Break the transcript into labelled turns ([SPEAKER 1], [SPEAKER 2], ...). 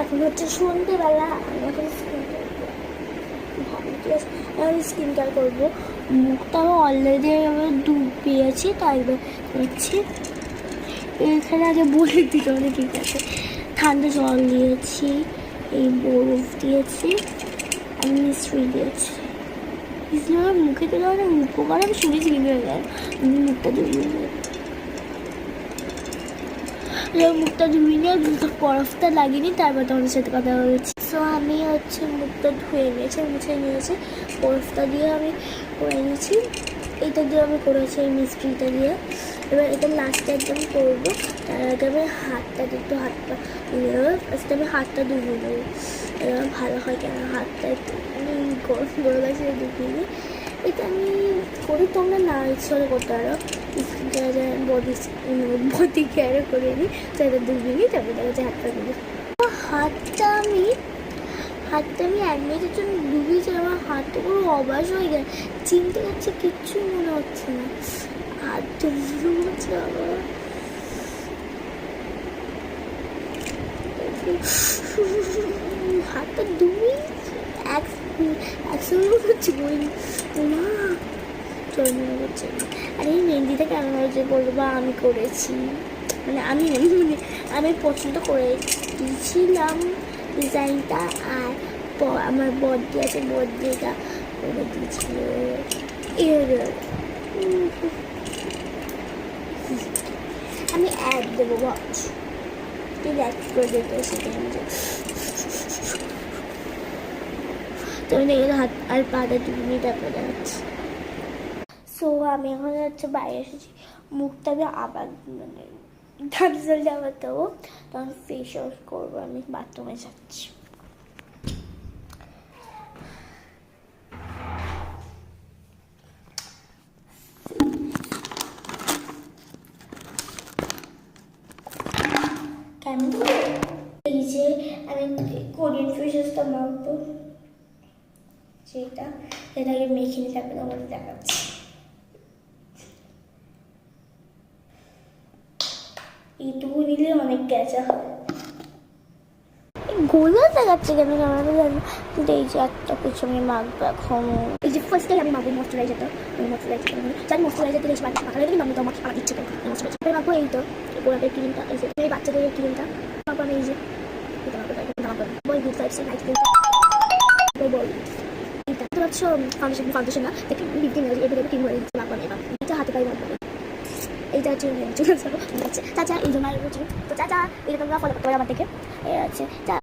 [SPEAKER 1] এখন হচ্ছে সন্ধ্যেবেলা, আমি এখন স্কিন কেয়ার করবো। মুখটা আমি অলরেডি ডুব পেয়েছি, তাই হচ্ছে এখানে আগে বলে দিতে হবে। ঠিক আছে, ঠান্ডা জল দিয়েছি, এই বরফ দিয়েছি, আমি মিশ্রি দিয়েছি। আমার মুখে তো অনেক উপকার, আমি শুনেছি কিন্তু মুখটা ধুয়ে মুখটা ধুয়ে নিয়ে বরফটা লাগিয়ে তারপর তোমাদের সাথে কথা বলেছি। সো আমি হচ্ছে মুখটা ধুয়ে নিয়েছি, মুছে নিয়েছি, বরফটা দিয়ে আমি করে নিয়েছি। এটা দিয়ে আমি করেছি এই মিষ্টিটা দিয়ে। এবার এটা লাস্টে একদম করবো, তার আগে আমি হাতটা একটু হাতটা ফার্স্টে আমি হাতটা ডুবিয়ে নেবো। এবার ভালো হয় কেন হাতটা একটু মানে গরম গরম আছে ডুবিয়ে নিই। এটা আমি করি, তোমরা না ইচ্ছে হলে করতে পারো। স্কিন কেয়ার বডি কেয়ারও করে নিই, তো এটা ডুবিয়ে নিই, তারপরে দেখা যাচ্ছে হাতটা ডুবি। হাতটা আমি 1 মিনিটের জন্য ডুবিয়েছি, আমার হাতটা পুরো অবাস হয়ে গেছে, চিনতে পারছি কিচ্ছু মনে হচ্ছে না, হাত ডুবে হচ্ছে আবার। হাতটা ডুবি একসঙ্গে করছি বই না চলে করছে। আর এই মেহেন্দিটা কেমন হয়েছে বলবো, আমি করেছি, মানে আমি পছন্দ করে দিয়েছিলাম ডিজাইনটা। আর আমার বর্দি আছে, বর্দিটা করে দিয়েছিল। আমি অ্যাড দেবো, ওয়াচ তুই অ্যাড করে দিতে সেটা তুমি দেখে হাত আর পাটা টুকুনি তারপরে দেখাচ্ছি। সো আমি এখন হচ্ছে বাইরে এসেছি, মুখটা আমি আবার মানে ঠান্ডা জল দিয়ে আবার দেবো, তখন ফেস ওয়াশ করবো। আমি বাথরুমে যাচ্ছি। কেমন এই যে আমি কোরিয়ান ফেস ওয়াশটা মাখবো, সেটাকে মেখে নিয়ে তারপরে আমাদের দেখাচ্ছি। এইটুকু নিলে অনেক ক্যাচা হয়। গোলা দেখাচ্ছে কেন আমরা জানি, কিন্তু এই যে একটা কিছু আমি মাখবো এখন। এই যে ফার্স্টে আমি মাখবো ময়শ্চারাইজারটা, জানি ময়শ্চারাইজার দিলে মাখা লাগে, আমি তো আমার ইচ্ছে করে ময়শ্চারাইজার মাখবো। এই তো গোলাপের ক্রিমটা, এই যে এই বাচ্চাদের ক্রিমটা মাখবো আমি। এই যে বল গুড ভাইবস নাইট ক্রিমটা বল দেখতে পাচ্ছ, ফাউন্ডেশন না দেখি লিপটিং এভাবে ক্রিম করে দিতে মাখবো। এবার এটা হাতে পাই মাখবো, এইটা হচ্ছে চলে যাবো। ঠিক আছে চাচা, এই জন্য তো চাচা এটা তোমরা ফলো করতে পারো আমার থেকে। এই আছে